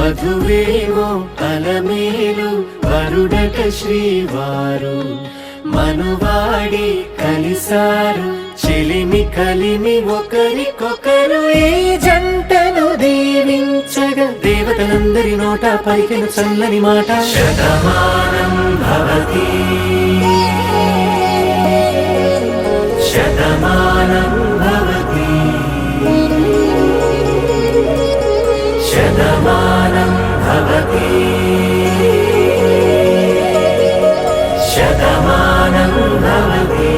వధువేమో అలమేలు వరుడట శ్రీవారు మనువాడి కలిసారు చెలిమి కలిమి ఒకరికొకరు ఈ జంటను దీవించగా దేవతలందరి నోట పలికిన చల్లని మాట శతమానం భవతి శతమానం భవతి శతమానం భవతి శతమానం భవతి.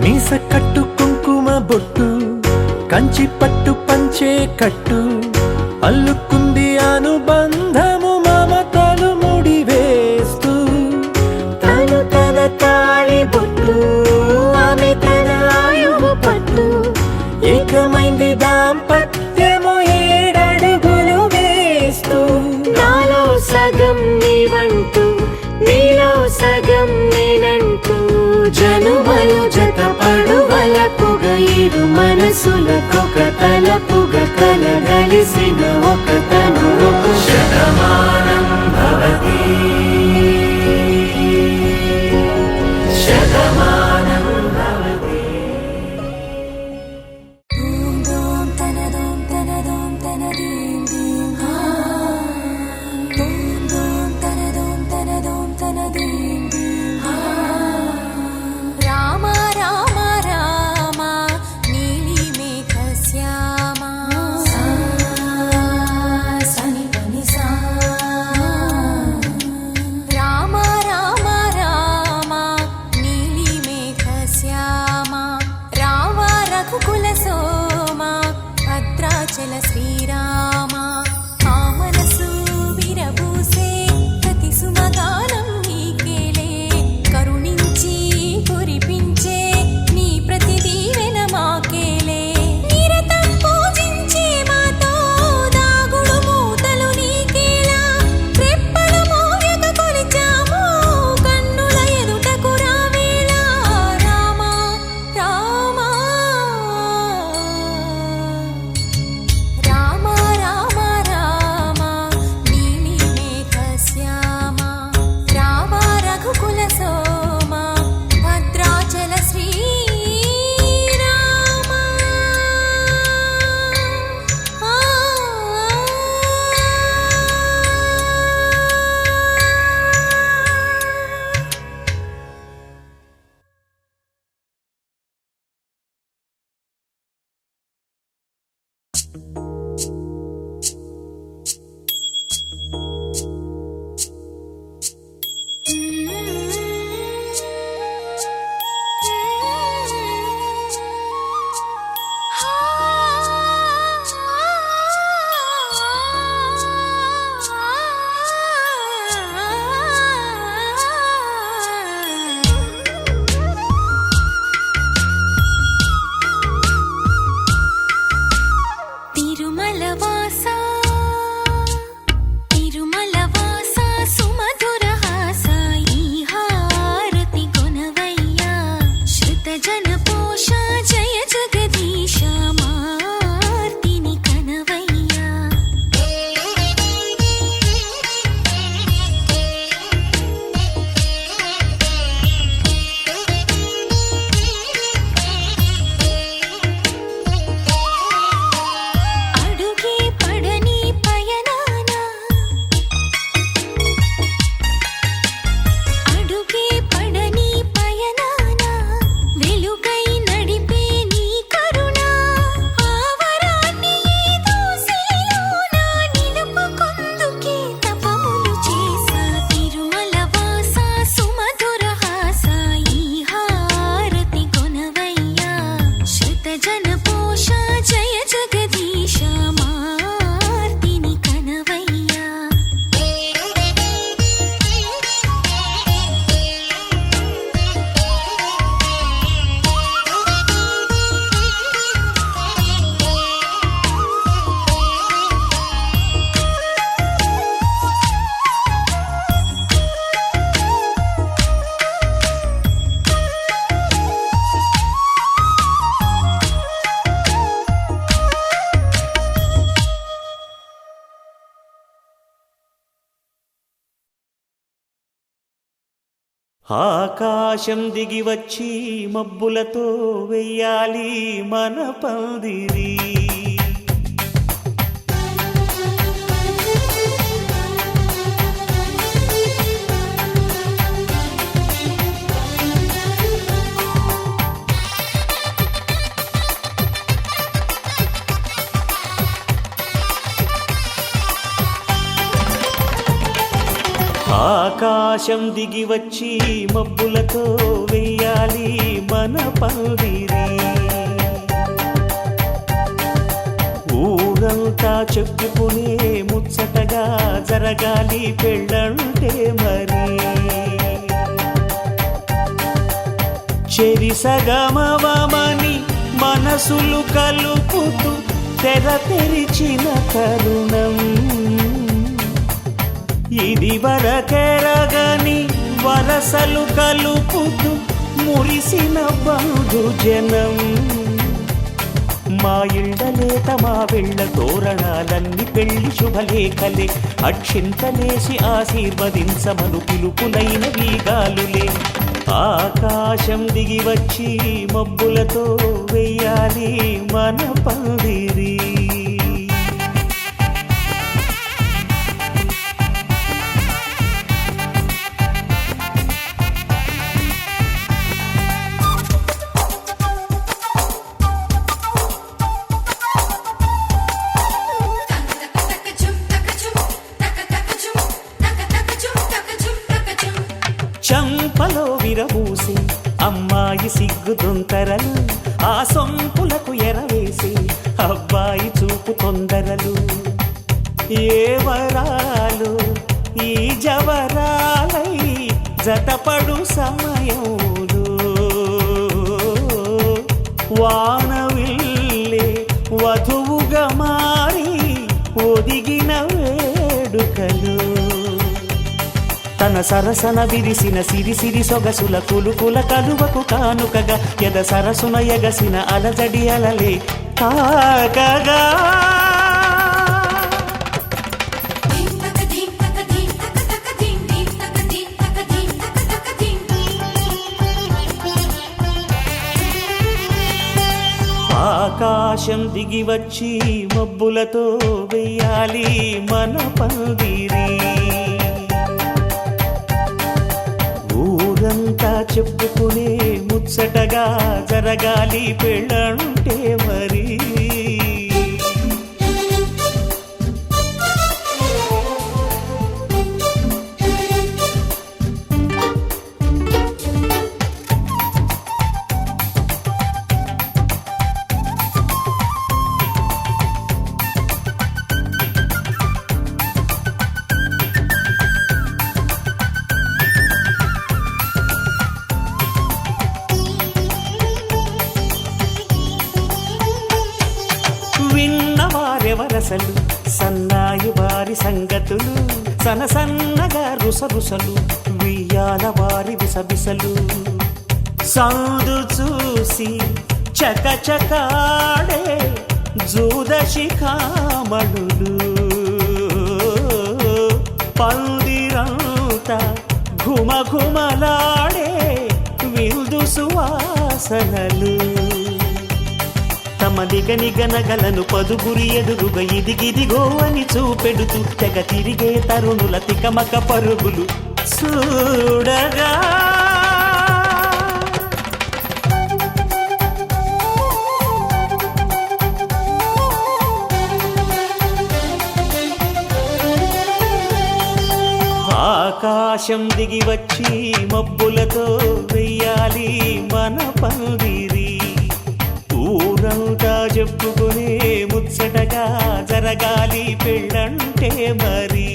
మీస కట్టు కుంకుమ బొట్టు కంచి పట్టు పంచే కట్టు అల్లుకుంది అనుబంధము మమతలు ముడివేస్తూ తను తన తాళి బొట్టు ఆమె తన ఆయువు పట్టు ఏకమైంది దాంపత్యము 7 అడుగులు వేస్తూ నాలో సగం నీవంటూ నీలో సగం నేనంటూ జనుమలు జతపడువలపుగ ఇరు మనసులకొక తలపుగ కలగలిసిన ఒక తను శతమానం భవతి శతమానం భవతి. రామ రామ రామ నీలి మేఘ శ్యామ సని పని సా ఆకాశం దిగి వచ్చి మబ్బులతో వెయ్యాలి మన పందిరి. ఆకాశం దిగి వచ్చి మబ్బులతో వెయ్యాలి మన పందిరి. ఊరంతా చెప్పుకునే ముచ్చటగా జరగాలి పెళ్ళంటే మరి. చెరిసగమవమని మనసులు కలుపుతూ తెర తెరిచిన తరుణం. ఇది వరకెరగని వరసలు కలుపుతూ మురిసిన బంధుజనం. మా ఇళ్ళలేత మా వెళ్ళ తోరణాలన్నీ పెళ్లి శుభలేఖలే. అక్షింతలేసి ఆశీర్వదించమను పిలుపులైన వీగాలులే. ఆకాశం దిగి వచ్చి మబ్బులతో వెయ్యాలి మన పందిరి. చంపలో విరబూసి అమ్మాయి సిగ్గు దొంతరలు. ఆ సొంపులకు ఎరవేసి అబ్బాయి చూపు తొందరలు. ఏ వరాలు ఈ జవరాలై జతపడు సమయంలో. వానవిల్లే వధువుగా మారి ఒదిగిన వేడుకలు. తన సరసన విరిసిన సిరిసిరి సొగసుల కులుకుల కలువకు కానుకగా ఎద సరసున ఎగసిన అలజడి అలలే తాకగా. ఆకాశం దిగి వచ్చి మబ్బులతో వెయ్యాలి మన పందిరి. ఊరంతా చెప్పుకునే ముచ్చటగా జరగాలి పెళ్ళంటే మరి. విన్నవారెవరసలు సన్నాయి వారి సంగతులు. సనసన్నగా రుసరుసలు వియ్యాల వారి బిసబిసలు. సందు చూసి చకచకాడే జూదశిఖామణులు. పందిరంతా ఘుమఘుమలాడే విందు సువాసనలు. తమ నిగనిగనగలను పదుగురి ఎదురుగా ఇదిగిదిగో అని చూపెడుతూ తెగ తిరిగే తరుణుల తికమక పరుగులు చూడగా. ఆకాశం దిగి వచ్చి మబ్బులతో వెయ్యాలి మన పందిరి. ఊరంతా చెప్పుకునే ముచ్చటగా జరగాలి పెళ్ళంటే మరి.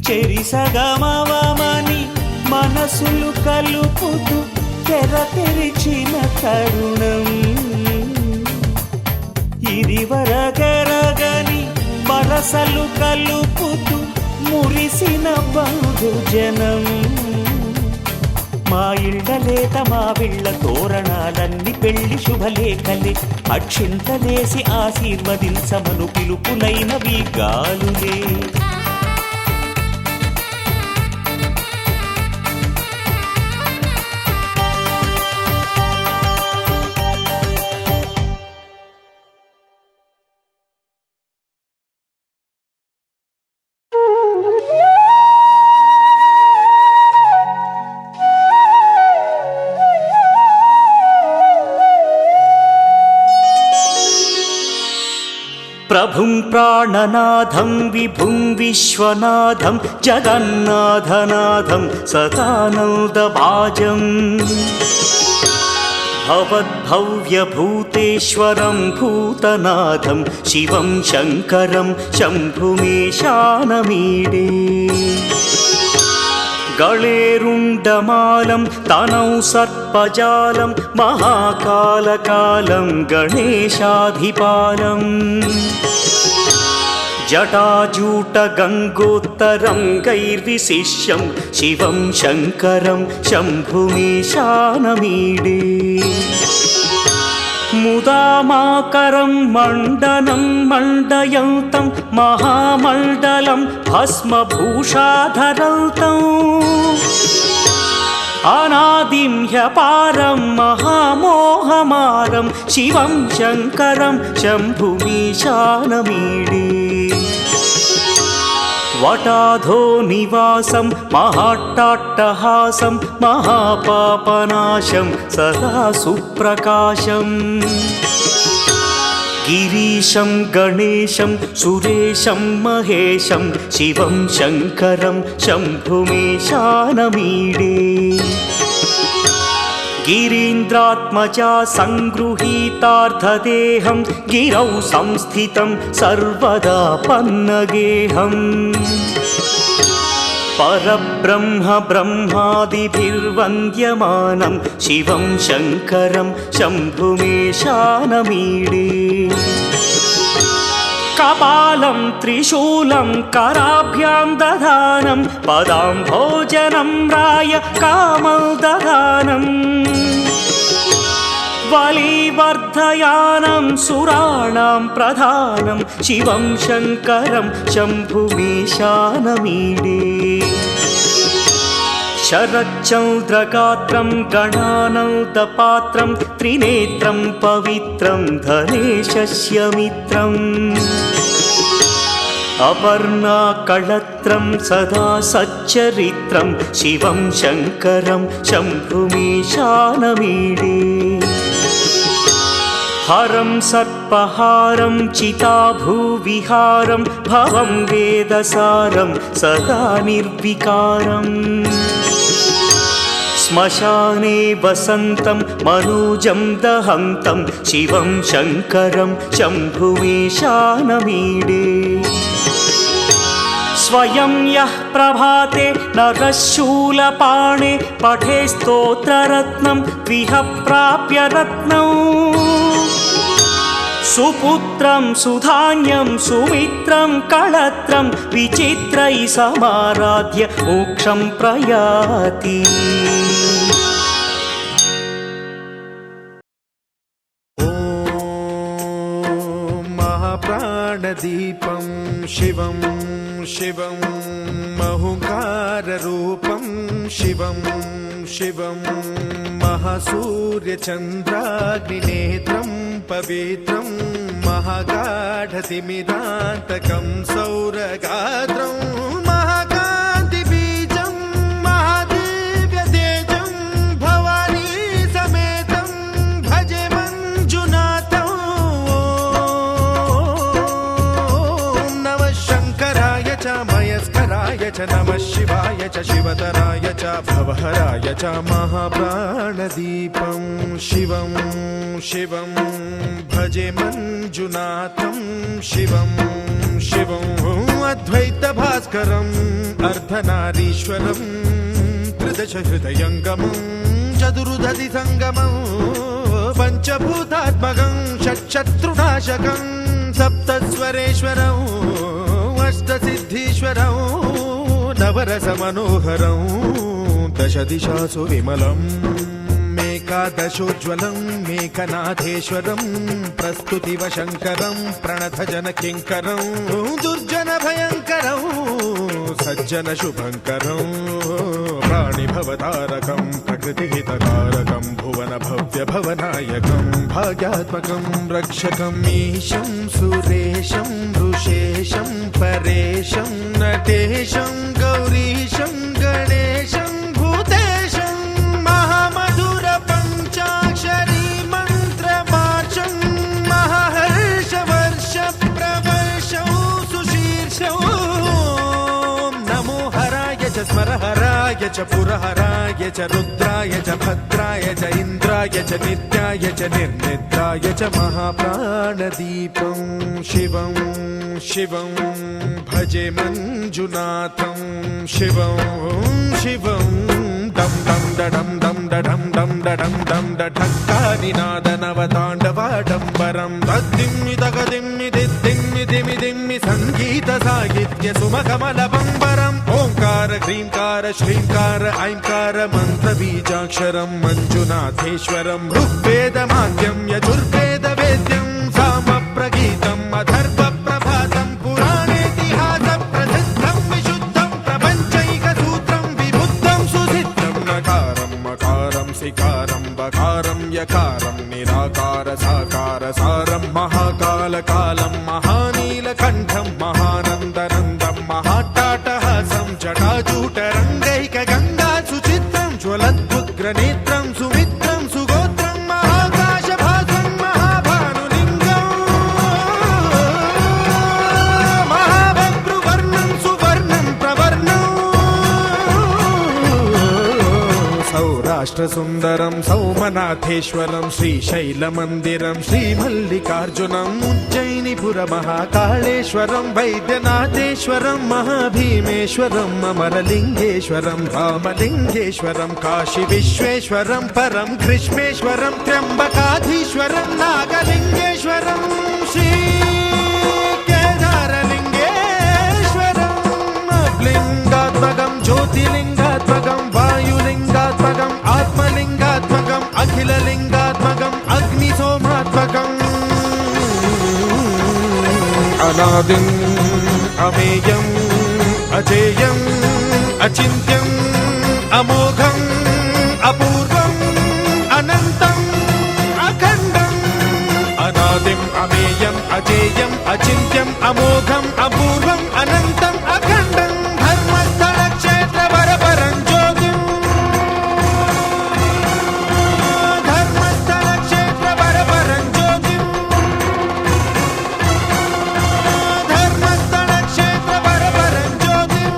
చెరిసగమవమని మనసులు కలుపుతూ తెర తెరిచిన తరుణం. ఇది వరకెరగని వరసలు కలుపుతూ మురిసిన బంధుజనం. మా ఇళ్ళలేత మా వీళ్ళ తోరణాలన్నీ పెళ్లి శుభలేఖలే. అక్షింతలేసి ఆశీర్వదించమను పిలుపులైనవి గాలులే. ప్రభుం ప్రాణనాథం విభుం విశ్వనాథం జగన్నాథనాథం సదానందభాజం భవద్భవ్యభూతేశ్వరం భూతనాథం శివం శంకరం శంభుమీశానమీడే గళేరుండమాలం తనౌ సర్పజాలం మహాకాలకాలం గణేశాధిపాలం జటాజూటగంగోత్తరం గైర్విశిష్యం శివం శంకరం శంభుమీశానమీడే ముదామాకరం మండనం మండయంతం మహామండలం భస్మభూషాధరంతం అనాదిం హ్యపారం మహామోహమారం శివం శంకరం శంభుమీశానమీడే వటాధో నివాసం మహాట్టాట్టహాసం మహాపాపనాశం సదా సుప్రకాశం గిరీశం గణేశం సురేశం మహేశం శివం శంకరం శంభుమీశానమీడే గిరీంద్రాత్మజా సంగృహీతార్థదేహం గిరౌ సంస్థితం సర్వదా పన్నగేహం పరబ్రహ్మ బ్రహ్మాదిభిర్వంద్యమానం శివం శంకరం శంభుమీశానమీడే కపాలం త్రిశూలం కరాభ్యాం దధానం పదాంభోజనం రాయ కామం దధానం బలివర్ధయానం సురాణాం ప్రధానం శివం శంకరం శంభుమీశానమీడే శరచ్చంద్రగాత్రం గణానందపాత్రం త్రినేత్రం పవిత్రం ధనేశస్య మిత్రం అపర్ణాకళత్రం సదా సచ్చరిత్రం శివం శంకరం శంభుమీశానమీడే హరం సర్పహారం చితాభూవిహారం భవం వేదసారం సదా నిర్వికారం శ్మశానే వసంతం మనోజం దహంతం శివం శంకరం శంభుమీశానమీడే స్వయం యః ప్రభాతే నరశూలపాణే పఠే స్తోత్రరత్నం ద్విహ ప్రాప్య రత్నం సుపుత్రం సుధాన్యం సుమిత్రం కళత్రం విచిత్రై సమారాధ్య మోక్షం ప్రయాతి ఓం మహాప్రాణదీపం శివం శివం మహుకారరూపం శివం శివం మహాసూర్యచంద్రాగ్నినేత్రం పవిత్రం మహాగాఢతిమిరాంతకం సౌరగాత్రం మహాకాంతిబీజం మహాదివ్యతేజం భవానీ సమేతం భజే మంజునాథం ఓం నమః శంకరాయ చ మయస్కరాయ చ నమః శివాయ చ శివతరాయ చ భవహరాయ చ మహాప్రాణదీపం శివం శివం భజే మంజునాథం శివం శివం అద్వైత భాస్కరం అర్ధనారీశ్వరం త్రిదశ హృదయంగమం చతురుదధి సంగమం పంచభూతాత్మకం షట్శత్రునాశకం సప్తస్వరేశ్వరం అష్టసిద్ధీశ్వరం నవరస మనోహరం దశ దిశాసు విమలం మేకాదశోజ్వలం మేఘనాథేశ్వరం ప్రస్తుతివ శంకరం ప్రణతజన కింకరం దుర్జన భయంకరం సజ్జన శుభంకరం ప్రాణిభవతారకం ప్రకృతిహితకారకం భువన భవ్య భవనాయకం భాగ్యాత్మకం రక్షకం ఈశం సురేశం ఋషేశం పరేశం నటేశం గౌరీశం గణేశం భూతేశం మహామధుర పంచాక్షరీ మంత్రమాచం మహర్ష వర్ష ప్రభ पुराय च पुरहराय च रुद्राय च भद्राय च इन्द्राय च नित्याय च निर्निद्राय च महाप्राणदीपं शिवं शिवं भजे मञ्जुनाथं शिवं शिवं डं डं डडं डं डडं डं डडं डं डठक्कानिनादनवताण्डवाडम्बरं तद्दिम्मि तगदिम्मि दिद्दिम्मि दिमि दिम्मि सङ्गीतसाहित्य सुमकमलबम्बरम् ओङ्कार ह्रीङ्कार श्रीङ्कार ऐङ्कार मन्त्रबीजाक्षरं मञ्जुनाथेश्वरं ऋग्वेदमाद्यं यजुर्वेदवेद्यं सामप्रगीतम् अथर्वप्रभातं पुराणेतिहासप्रसिद्धं विशुद्धं प्रपञ्चैकसूत्रं विबुद्धं सुसिद्धं नकारं मकारं सिकारं बकारं यकारं निराकार साकार सारं महाकालकालं महानीलकण्ठं महानन्दनन्दं महाट्टाटहासं जटाजूटरङ्गैकगङ्गा सुचित्रं ज्वलद्भुग्रनेत्रं सुमित्रं सुगोत्रं महाकाशभासं महाभानुलिङ्गं महाभद्रुवर्णं सुवर्णं प्रवर्णं सौराष्ट्रसुन्दरं सौमनाथेश्वरं श्रीशैलमन्दिरं श्रीमल्लिकार्जुनम् उज्जयिनीपुरमहाकाळेश्वरं वैद्यनाथेश्वरं महाभीमेश्वरम् अमरलिङ्गेश्वरं रामलिङ्गेश्वरं काशीविश्वेश्वरं परं ग्रीष्मेश्वरं त्र्यम्बकाधीश्वरं नागलिङ्गेश्वरं श्रीकेदारलिङ्गेश्वरम् लिङ्गात्मकं ज्योतिलिङ्गात्मकं वायुलिङ्गात्मकम् आत्मलिङ्गात्मकम् अखिललिङ्गात्मकम् अग्निसोमात्मकम् अनादिम् अमेयम् अजेयम् अचिन्त्यम् अमोघम् अपूर्वम् अनन्तम् अखण्डम् अनादिम् अमेयम् अजेयम् अचिन्त्यम् अमोघम् अपूर्वम् अनन्तम् अखण्डम् धर्मस्थलक्षेत्रवरपरं ज्योतिम् धर्मस्थलक्षेत्रवरपरं ज्योतिम् धर्मस्थलक्षेत्रवरपरं ज्योतिम्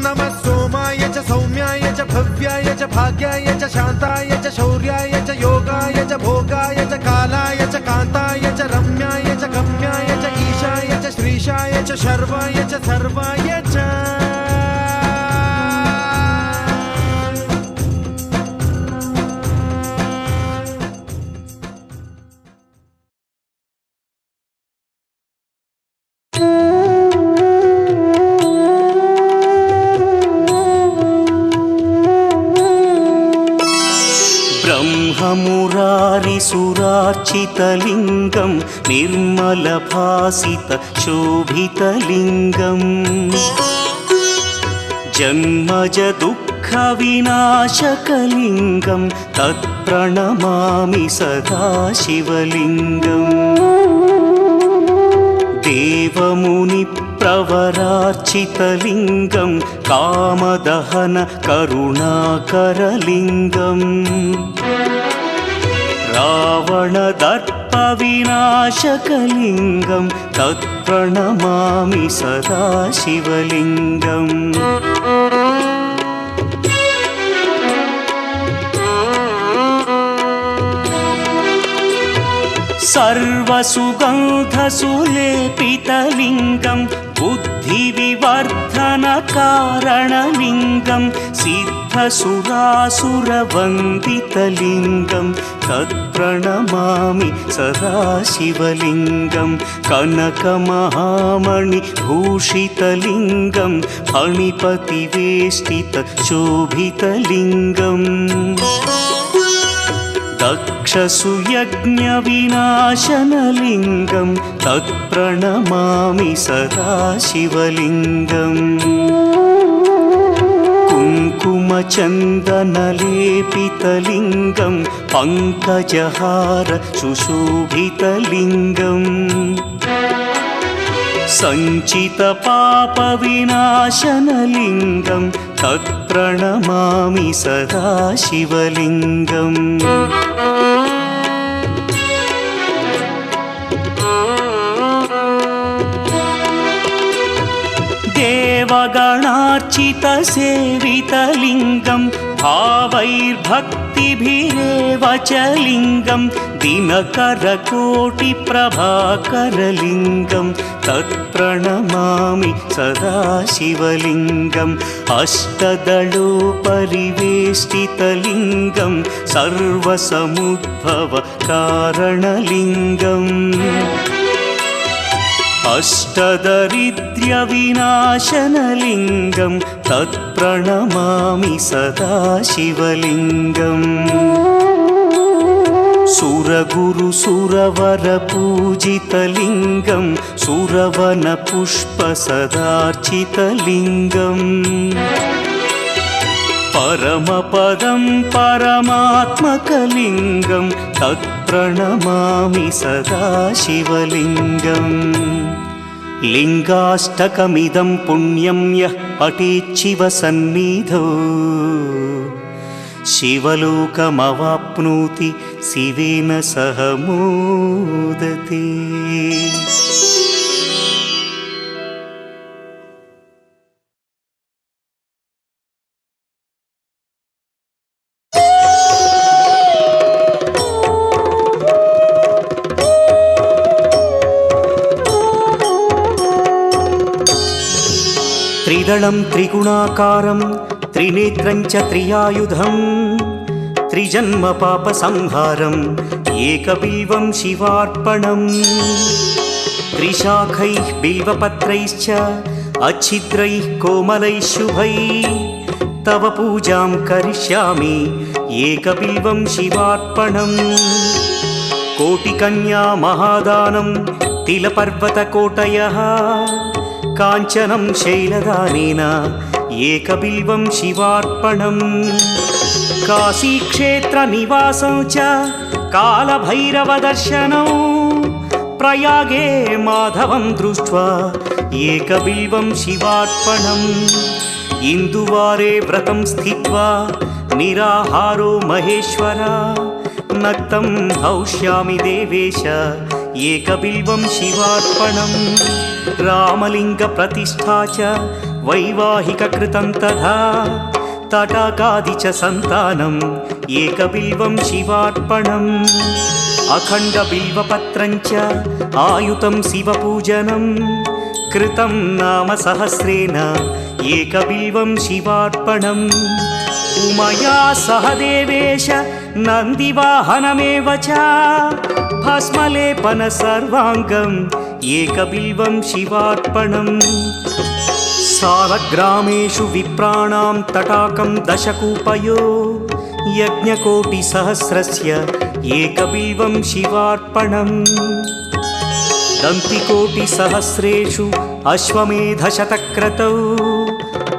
नमः सोमाय च सौम्याय च भव्याय च भाग्याय च शान्ताय च शौर्याय च योगाय च भोगाय च कालाय च कान्ताय च रम्याय च गम्याय च ईशाय च श्रीशाय च शर्वाय च सर्वाय च ब्रह्ममुरारिसुरार्चितलिङ्गं निर्मलभासितशोभितलिङ्गम् जन्मजदुःखविनाशकलिङ्गं तत्प्रणमामि सदा शिवलिङ्गम् देवमुनिप्रवरार्चितलिङ्गं कामदहन करुणाकरलिङ्गम् रावणदर्पविनाशकलिङ्गं तत्प्रणमामि सदा शिवलिङ्गम् सर्वसुगन्धसुलेपितलिङ्गं बुद्धिविवर्धनकारणलिङ्गं सिद्धसुरासुरवन्दितलिङ्गं तत्प्रणमामि सदा शिवलिङ्गं कनकमहामणिभूषितलिङ्गं फणिपतिवेष्टितशोभितलिङ्गम् दक्षसुयज्ञविनाशनलिङ्गं तत्प्रणमामि सदा शिवलिङ्गम् कुङ्कुमचन्दनलेपितलिङ्गं पङ्कजहार सुशोभितलिङ्गम् सञ्चितपापविनाशनलिङ्गं तत्प्रणमामि सदा शिवलिङ्गम् देवगणार्चितसेवितलिङ्गं भावैर्भक्तिभिरेव च लिङ्गं दिनकरकोटिप्रभाकरलिङ्गं तत्प्रणमामि सदा शिवलिङ्गम् अष्टदलोपरिवेष्टितलिङ्गं सर्वसमुद्भवकारणलिङ्गम् अष्टदरिद्र्यविनाशनलिङ्गं तत्प्रणमामि सदा शिवलिङ्गम् सुरगुरुसुरवरपूजितलिङ्गं सुरवनपुष्पसदार्चितलिङ्गम् परमपदं परमात्मकलिङ्गं तत्प्रणमामि सदा शिवलिङ्गम् लिङ्गाष्टकमिदं पुण्यं यः पठेच्छिवसन्निधौ शिवलोकमवाप्नोति शिवेन सह मोदते। त्रिदलं त्रिगुणाकारं त्रिनेत्रं च त्रियायुधं त्रिजन्मपापसंहारम् एकबिल्वं शिवार्पणम् त्रिशाखैः बिल्वपत्रैश्च अच्छिद्रैः कोमलैः शुभैः तव पूजां करिष्यामि एकबिल्वं शिवार्पणम् कोटिकन्या महादानं तिलपर्वतकोटयः काञ्चनं शैलदानेन एकबिल्वं शिवार्पणम् काशीक्षेत्रनिवासं च कालभैरवदर्शनौ प्रयागे माधवं दृष्ट्वा एकबिल्वं शिवार्पणम् इन्दुवारे व्रतं स्थित्वा निराहारो महेश्वर नक्तं हौष्यामि देवेश एकबिल्वं शिवार्पणम् रामलिङ्गप्रतिष्ठा च वैवाहिककृतं तथा तटाकादि च सन्तानम् एकबिल्वं शिवार्पणम् अखण्डबिल्वपत्रं च आयुतं शिवपूजनं कृतं नाम सहस्रेण एकबिल्वं शिवार्पणम् उमया सह देवेश नन्दिवाहनमेव च भस्मलेपन सर्वाङ्गम् एकबिल्वं शिवार्पणम् सालग्रामेषु विप्राणां तटाकं दशकूपयो यज्ञकोटिसहस्रस्य एकबिल्वं शिवार्पणम् दन्तिकोटिसहस्रेषु अश्वमेधशतक्रतौ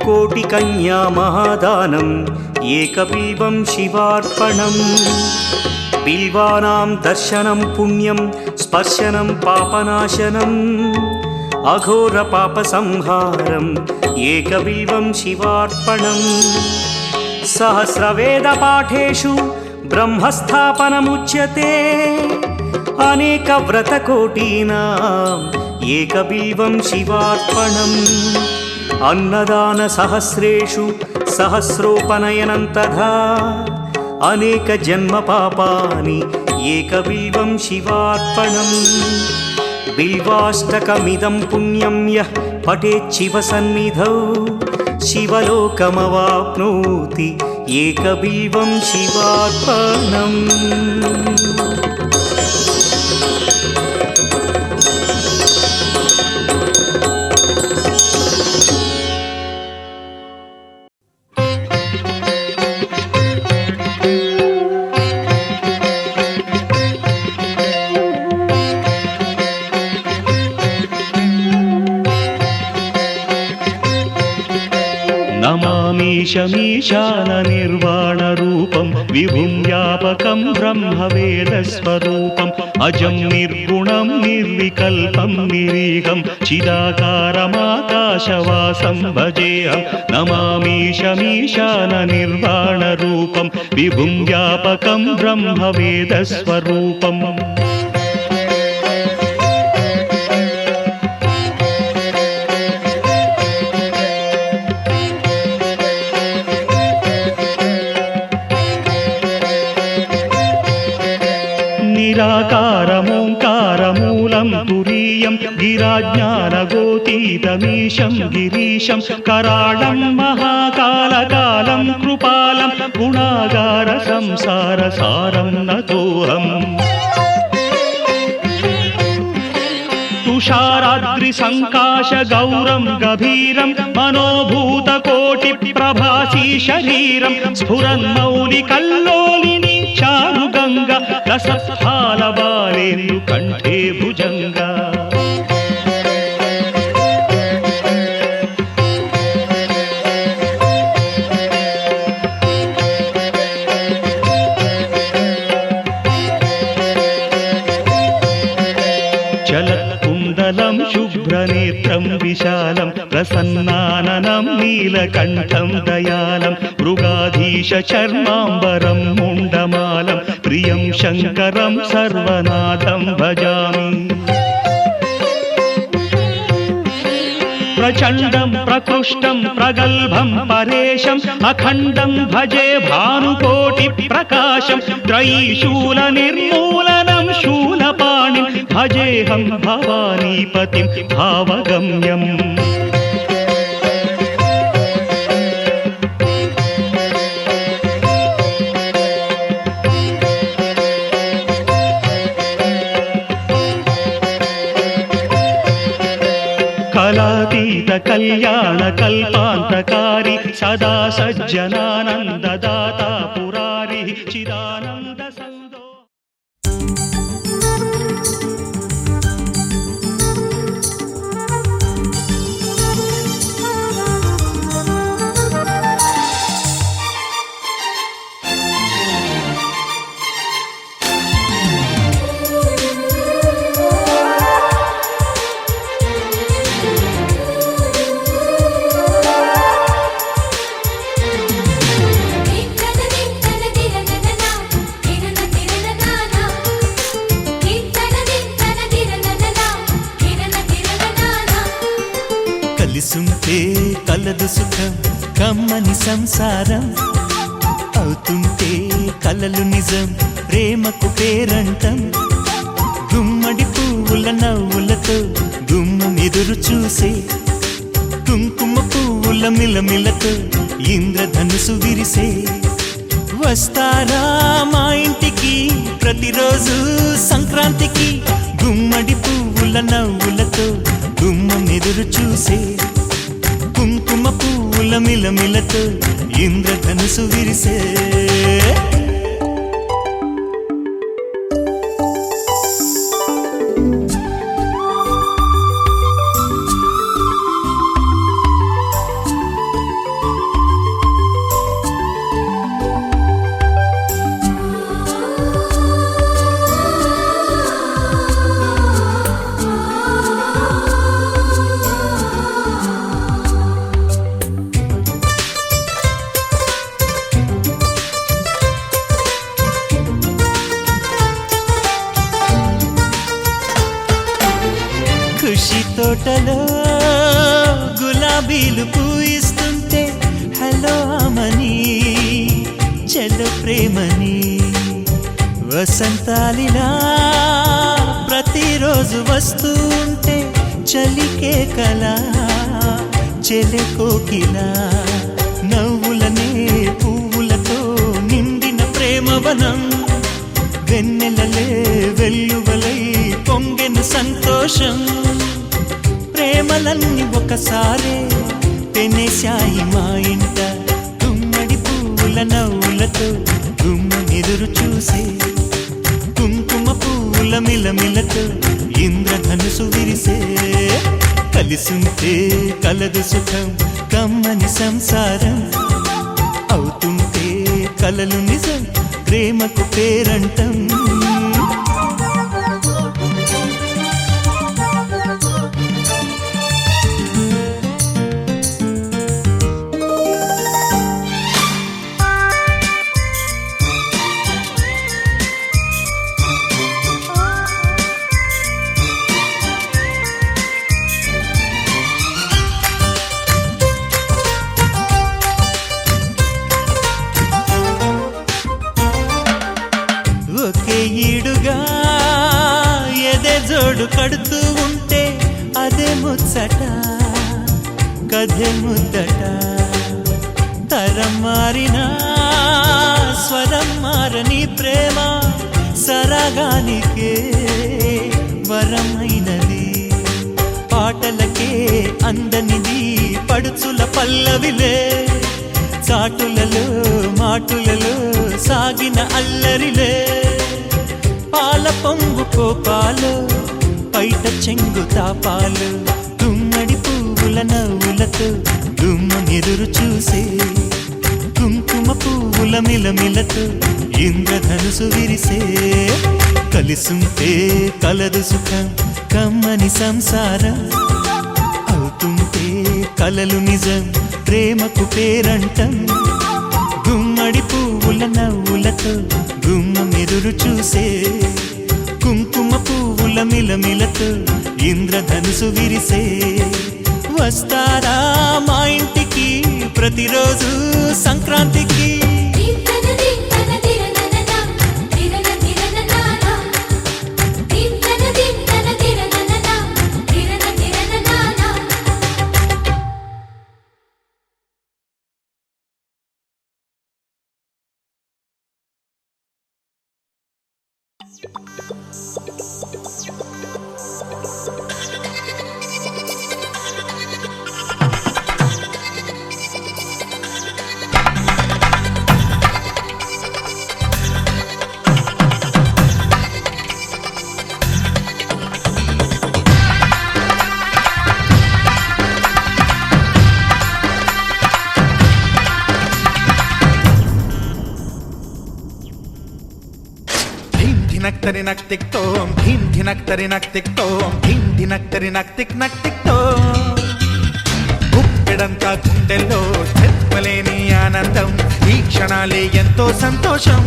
कोटिकन्या महादानम् एकबिल्वं शिवार्पणम् बिल्वानां दर्शनं पुण्यं स्पर्शनं पापनाशनम् अघोरपापसंहारम् एकबिल्वं शिवार्पणम् सहस्रवेदपाठेषु ब्रह्मस्थापनमुच्यते अनेकव्रतकोटीनाम् एकबिल्वं शिवार्पणम् अन्नदानसहस्रेषु सहस्रोपनयनं तथा अनेकजन्मपापानि एकबिल्वं शिवार्पणम् बिल्वाष्टकमिदं पुण्यं यः पठेच्छिवसन्निधौ शिवलोकमवाप्नोति एकबिल्वं शिवार्पणम् नमामीशमीशाननिर्वाणरूपं विभुं व्यापकं ब्रह्मवेदस्वरूपम् अजं निर्गुणं निर्विकल्पं निरीहं चिदाकारमाकाशवासं भजेऽहं नमामीशमीशाननिर्वाणरूपं विभुं व्यापकं ब्रह्मवेदस्वरूपम् నిరాకారమోంకారమూలం తురీయం గిరాజ్ఞానగోతీతమీశం గిరీశం कराळं महाकालकालं कृपालं गुणागार संसारसारं नतोऽहम् तुषाराद्रिसङ्काशगौरं गभीरं मनोभूतकोटिप्रभासी शरीरं स्फुरन्मौलिकल्लोलिनी चारुगङ्गा रसस्थालबालेन्दुकण्ठे भुजङ्गा चलत्कुण्डलं शुभ्रनेत्रं विशालं प्रसन्नाननं नीलकण्ठं दयालं मृगाधीशचर्माम्बरं मुण्डमालं प्रियं शङ्करं सर्वनाथं भजामि प्रचण्डं प्रकृष्टं प्रगल्भं परेशम् अखण्डं भजे भानुकोटिप्रकाशं त्रयीशूलनिर्मूलनं शूलपाणिं भजेऽहं भवानीपतिं भावगम्यम् कलातीत कल्याण कल्पान्तकारी सदा सज्जनानन्ददाता पुरारिः चिदानन्द सन्दो కలిసుంటే కలదు సుఖం కమ్మని సంసారం అవుతుంటే కలలు నిజం ప్రేమకు పేరంటం గుమ్మడి పువ్వుల నవ్వులతో గుమ్మం ఎదురు చూసే కుంకుమ పువ్వుల మిలమిలతో ఇంద్రధనుసు విరిసే వస్తారా మా ఇంటికి ప్రతిరోజు సంక్రాంతికి గుమ్మడి పువ్వుల నవ్వులతో గుమ్మం ఎదురు చూసే కుంకుమ పువ్వుల మిలమిలతో ఇంద్రధనుసు విరిసే ఖుషి తోటలో గులాబీలు పూయిస్తుంటే హలో అమని చెల్లు ప్రేమని వసంతాలిలా ప్రతిరోజు వస్తుంటే చలికే కలా చెలె కోకిలా నవ్వులనే పువ్వులతో నిండిన ప్రేమవనం వెన్నెలలే వెల్లువలై పొంగెను సంతోషం ప్రేమలన్నీ ఒకసారే పెనేశాయి మా ఇంట గుమ్మడి పువ్వుల నవ్వులతో గుమ్మం ఎదురు చూసే కుంకుమ పువ్వుల మిలమిలతో ఇంద్రధనుసు విరిసే కలిసుంటే కలదు సుఖం కమ్మని సంసారం అవుతుంటే కలలు నిజం ప్రేమకు పేరంటం ఒకే జంటగా ఎదే జోడు కడుతూ ఉంటే అదే ముచ్చట కథే ముద్దట తరం మారినా స్వరం మారని ప్రేమ సరగానికే వరమైనది పాటలకే అందనిది పడుచుల పల్లవిలే చాటులలో మాటులలో సాగిన అల్లరిలే పాల పొంగు కోపాలు పైట చెంగు తాపాలు గుమ్మడి పువ్వుల నవ్వులతో గుమ్మనెదురు చూసే కుంకుమ పువ్వుల మిలమిలతో ఇంద్రధనుసు విరిసే కలిసుంటే కలదు సుఖం కమ్మని సంసారం అవుతుంటే కలలు నిజం ప్రేమకు పేరంటం గుమ్మడి పువ్వుల నవ్వులతో గుమ్మెదురు చూసే కుంకుమ పువ్వుల మిలమిలతో ఇంద్రధనుసు విరిసే వస్తారా మా ఇంటికి ప్రతిరోజు సంక్రాంతికి ధినక్తరి నక్ తిక్ తోం ధీం ధినక్తరి నక్ తిక్ తోం ధీం ధినక్తరి నక్ తిక్ తోం గుప్పెడంతా గుండెల్లో చెప్పలేని ఆనందం ఈ క్షణాలే ఎంతో సంతోషం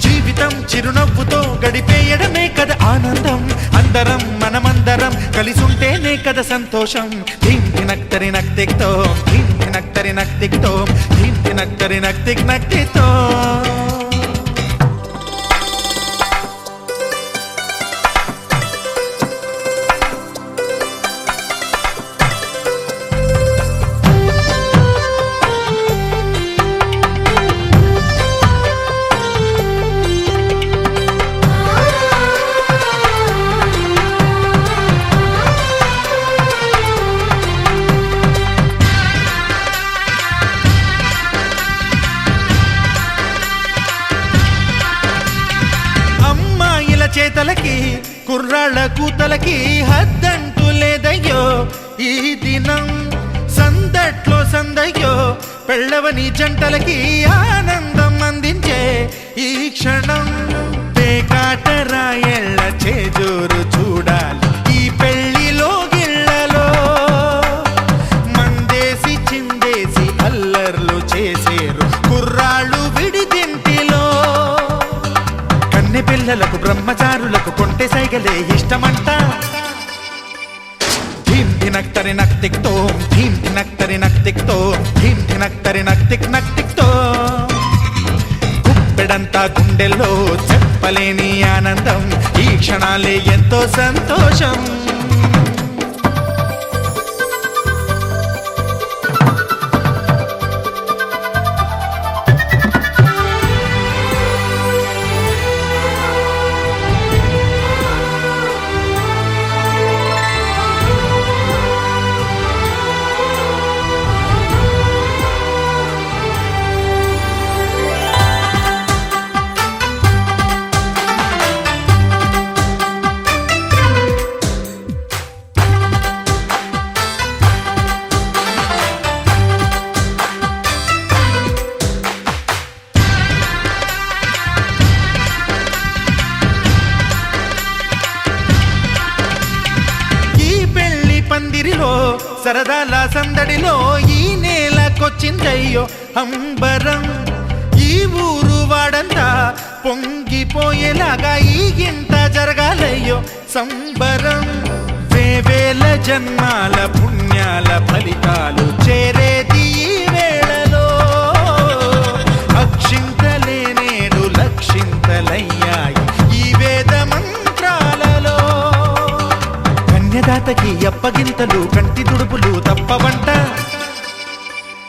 జీవితం చిరునవ్వుతో గడిపేయడమే కదా ఆనందం అందరం మనమందరం కలిసుంటేనే కదా సంతోషం ధీం ధినక్తరి నక్ తిక్ తోం ధీం ధినక్తరి నక్ తిక్ తోం ధీం ధినక్తరి నక్ తిక్ తోం చేతలకి కుర్రాళ్ళ కూతలకి హద్దంటూ లేదయ్యో ఈ దినం సందట్లో సందయ్యో పెళ్ళవని జంటలకి ఆనందం అందించే ఈ క్షణం పేకాటరాయళ్ళ చేజోరు చూడాలి ఈ పెళ్లిలో గిళ్ళలో మందేసి చిందేసి అల్లర్లు చేసేరు కుర్రాళ్ళు విడిదింటిలో పిల్లలకు బ్రహ్మచారులకు కొంటె సైగలే ఇష్టమంట ధీం ధినక్తరి నక్ తిక్ తోం ధీం ధినక్తరి నక్ తిక్ తోం ధీం ధినక్తరి నక్ తిక్ తోం గుప్పెడంతా గుండెల్లో చెప్పలేని ఆనందం ఈ క్షణాలే ఎంతో సంతోషం సరదాల సందడిలో ఈ నేలకొచ్చిందయ్యో అంబరం ఈ ఊరు వాడంతా పొంగిపోయేలాగా ఈ గింత జరగాలయ్యో సంబరం వేవేల జన్మాల పుణ్యాల ఫలితాలు చేరేది ఈ వేళలో అక్షింతలే నేడు లక్షింతలయ్యాయి అప్పగింతలు కంటి దుడుపులు తప్పవంట.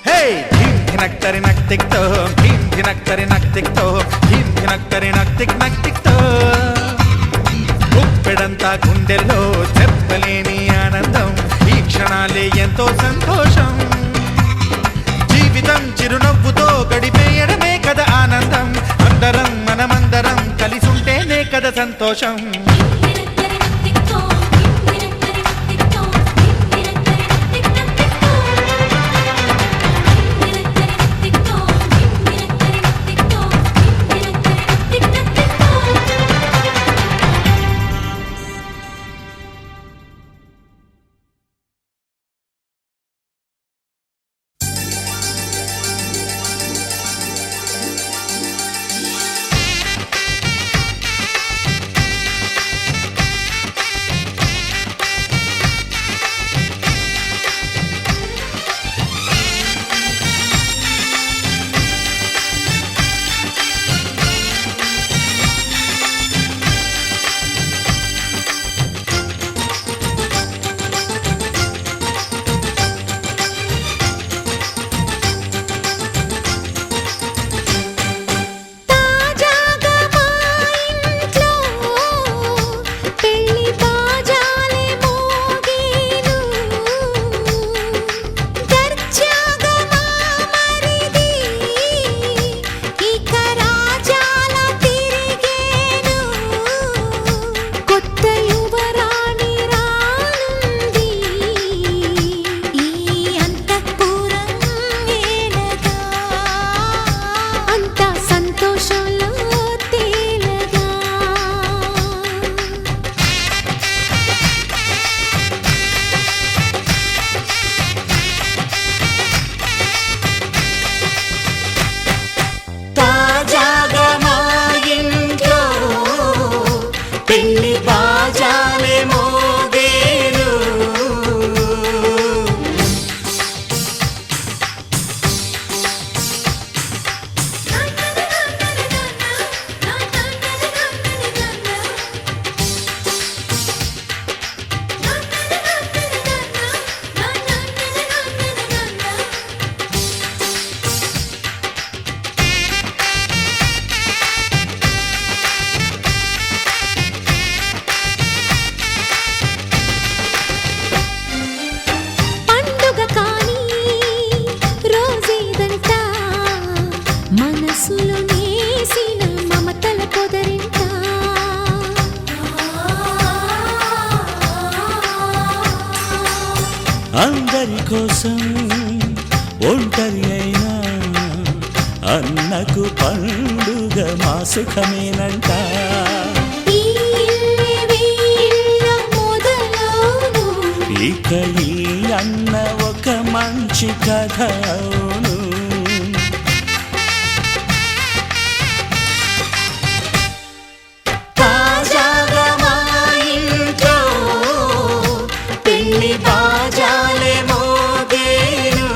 హే ధీం ధినక్తరి నక్తిక్తో ధీం ధినక్తరి నక్తిక్తో ధీం ధినక్తరి నక్తిక్ నక్తిక్తో గుప్పెడంతా గుండెల్లో చెప్పలేని ఆనందం, ఈ క్షణాలే ఎంతో సంతోషం. జీవితం చిరునవ్వుతో గడిపేయడమే కదా ఆనందం, అందరం మనమందరం కలిసుంటేనే కదా సంతోషం. అందరి కోసం ఒంటరి అయినా అన్నకు పండుగ మా సుఖమేనంట. ఇక ఈ అన్న ఒక మంచి కథ అవును. తాజాగా మా ఇంట్లో పెళ్లి బాజాలే మోగేను.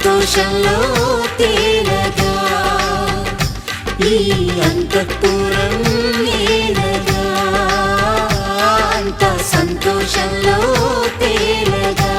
సంతోషంలో తేలగా ఈ అంతఃపురం నేలగా అంత సంతోషంలో తేలగా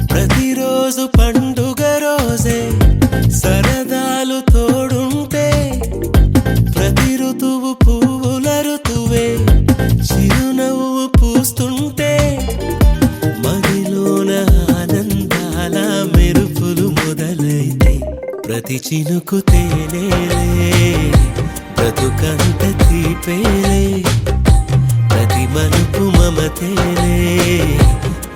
ప్రతిరోజు పండుగ రోజే సరదాలు తోడుంటే ప్రతి ఋతువు పువ్వుల ఋతువే చిరునవ్వు పూస్తుంటే మదిలోన ఆనందాల మెరుపులు మొదలైతే ప్రతి చినుకు తేనేలే బ్రతుకంత తీపేలే ప్రతి మలుపు మమతేలే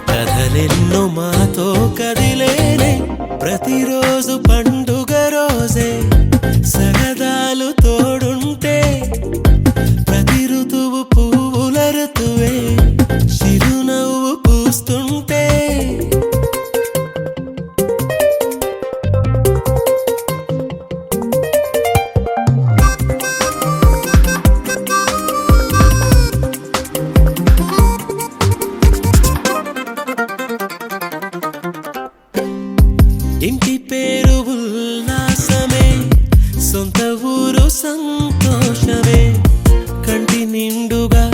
కథలెన్నో మాతో కదిలేనే ప్రతిరోజు పండుగ రోజే సరదాలు తోడుంటే ప్రతి ఋతువు పువ్వుల ఋతువే చిరునవ్వు పూస్తుంటే ఇంటి పేరు ఉల్లాసమే సొంత ఊరు సంతోషమే కంటి నిండుగా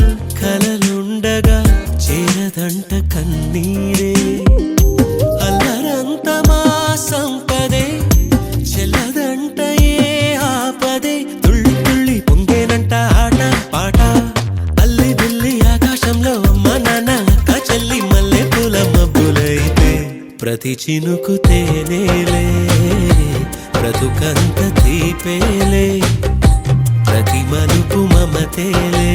కలలుండగా చేరదంట కన్నీరే అల్లరంత మా సంపదే చెల్లదంట ఏ ఆపదే తుళ్ళి తుళ్ళి పొంగేనంట ఆట పాట అల్లి బిల్లి ఆకాశంలో అమ్మ నాన్న అక్క చెల్లి మల్లె పూల మబ్బులైతే ప్రతి చినుకు తేనేలే బ్రతుకంత తీపేలే ప్రతి మలుపు మమతేలే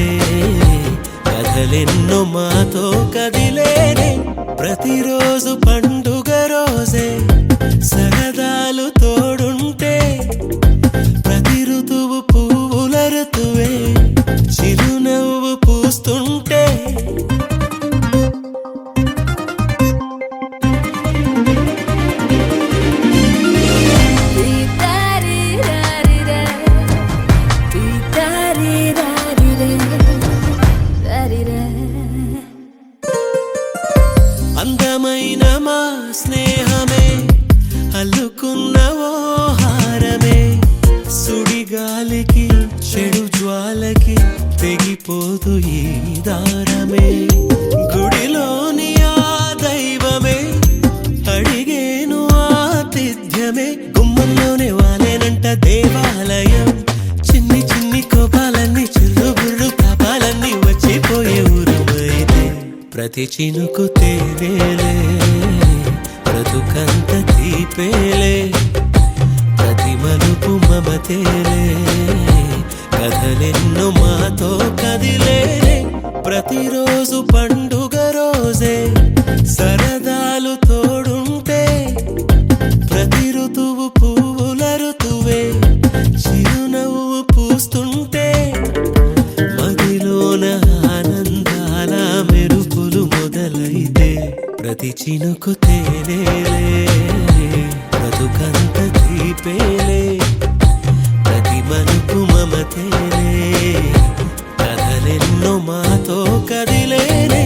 కథలెన్నో మాతో కదిలేనే ప్రతిరోజు పండుగ రోజే సరదాలు తోడుంటే ప్రతి ఋతువు పువ్వుల ఋతువే చిరునవ్వు పూస్తుంటే అందమైన మా స్నేహమే అల్లుకున్న ఓ హారమే సుడిగాలికి చెడు జ్వాలకి తెగిపోదు ఈ దారమే గుడిలోని ఆ దైవమే అడిగేను ఆతిథ్యమే గుమ్మంలోనే వాలేనంట దేవాలయం చిన్ని చిన్ని కోపాలన్నీ చిరుబుర్రు తాపాలన్నీ వచ్చిపోయే ఊరుమైతే ప్రతి చినుకు తేనేలే బ్రతుకంత తీపేలే ప్రతి మలుపు మమతేలే కథలెన్నో మాతో కదిలేనే ప్రతిరోజు పండుగ రోజే సరదాలు తోడుంటే ప్రతి ఋతువు పువ్వుల ఋతువే చిరునవ్వు పూస్తుంటే మదిలోన ఆనందాల మెరుపులు మొదలైతే ప్రతి చినుకు తేనేలే బ్రతుకంత తీపేలే ప్రతి మలుపు మమతేలే కథలెన్నో మాతో కదిలేనే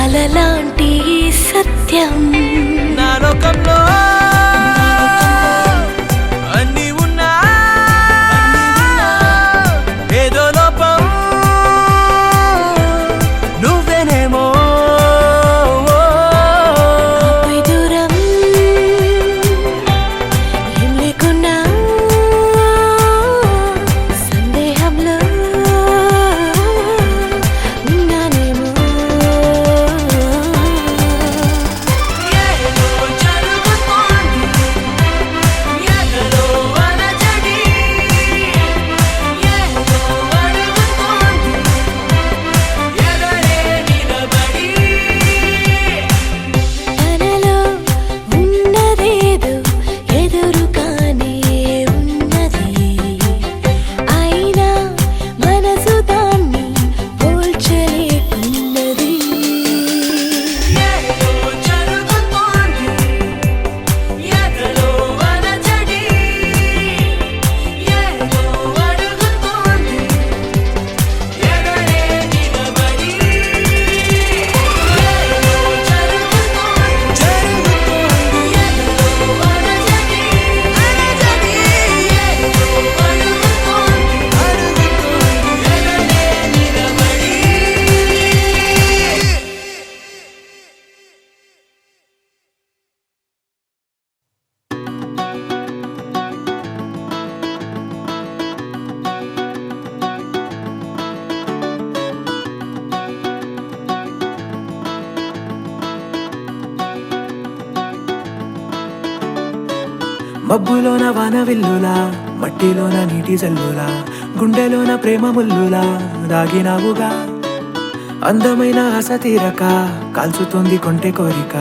కలలాంటి సత్యం నా లోకంలో అన్నీ ఉన్నా ఏదో లోపం నువ్వేనేమో ఆపై దూరం ఏం లేకున్నా సందేహంలో ఉన్నానేమో తనలో ఉన్నదేదో ఎదురుగానే ఉన్నది అయినా మనసు దాన్ని పోల్చలేకున్నది మబ్బులోన వానవిల్లులా మట్టిలోన నీటి జల్లులా గుండెలోన ప్రేమ ముల్లులా దాగినావుగా అందమైన ఆశ తీరక కాల్చుతోంది కొంటె కోరిక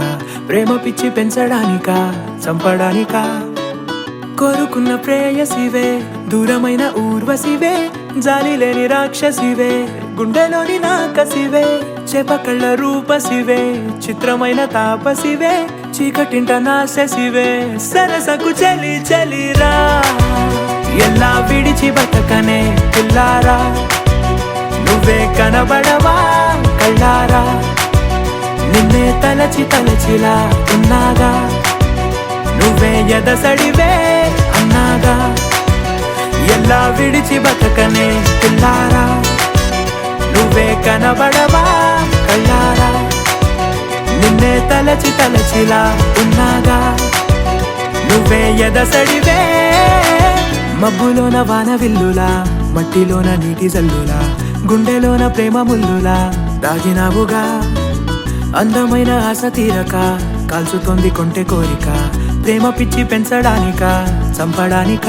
ప్రేమ పిచ్చి పెంచడానిక చంపడానిక కోరుకున్న ప్రేయసివే దూరమైన ఊర్వశివే జాలి లేని రాక్షసివే గుండెలోని నాకసివే చేపకళ్ళ రూపసివే చిత్రమైన తాపసివే చీకటింట నాశసివే సరసకు చలి చలిరా ఎలా విడిచి బతకనే పిల్లారా నువ్వే కనబడవా కళ్ళారా నిన్నే తలచి తలచిలా ఉన్నాగా నువ్వే ఎదసడివే అన్నాగా ఎలా విడిచి బతకనే పిల్లారా నువ్వే కనబడవా కళ్ళారా నిన్నే తలచి తలచిలా ఉన్నాగా నువ్వే ఎదసడివే మబ్బులోన వానవిల్లులా మట్టిలోన నీటి జల్లులా గుండెలోన ప్రేమ ముల్లులా దాగినావుగా అందమైన ఆశ తీరక కాల్చుతోంది కొంటె కోరిక ప్రేమ పిచ్చి పెంచడానిక చంపడానిక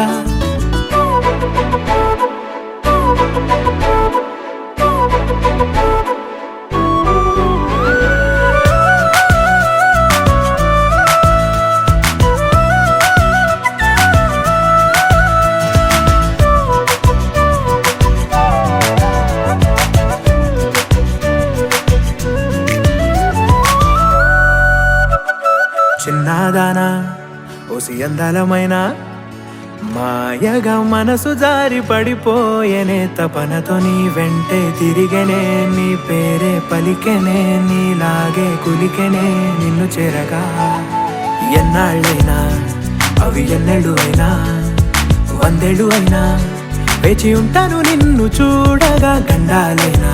చిన్నదానా ఓసి అందలమైన మాయగా మనసు జారి పడిపోయేనే తపనతో నీ వెంటే తిరిగేనే నీ పేరే పలికెనే నీలాగే కులికెనే నిన్ను చేరగా ఎన్నాళ్ళైనా అవి ఎన్నెళ్ళు అయినా 100 ఏళ్ళు అయినా వేచి ఉంటాను నిన్ను చూడగా గండాలైనా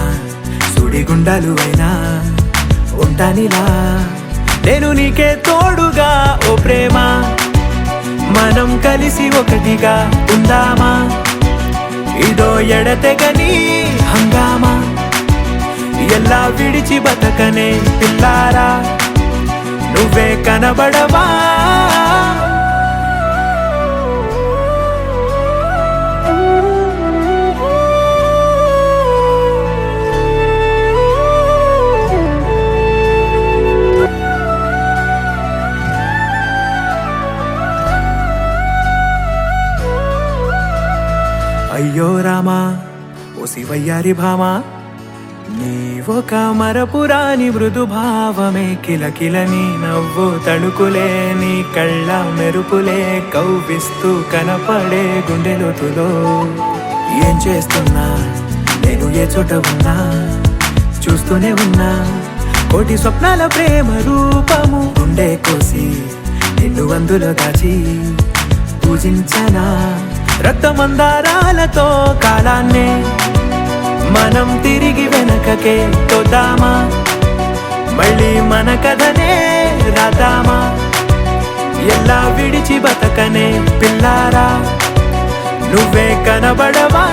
సుడిగుండాలు అయినా ఉంటానిలా నేను నీకే తోడుగా ఓ ప్రేమ మనం కలిసి ఒకటిగా ఉందామా ఇదో ఎడతెగని హంగామా ఎలా విడిచి బతకనే పిల్లారా నువ్వే కనబడవా అయ్యో రామా ఓ శివయ్యారి భామా నీవొక మరపురాని మృదు భావమే కిలకిలని నవ్వు తడుకులే నీ కళ్ళ మెరుపులే కవ్విస్తూ కనపడే గుండెలోతులో ఏం చేస్తున్నా నేను ఏ చోట ఉన్నా చూస్తూనే ఉన్నా కోటి స్వప్నాల ప్రేమ రూపము గుండె కోసి నిన్ను అందులో దాచి పూజించనా రక్తమందారాలతో కాలాన్నే మనం తిరిగి వెనకకే తోద్దామా మళ్ళీ మన కథనే రాద్దామా ఎలా విడిచి బతకనే పిల్లారా నువ్వే కనబడవా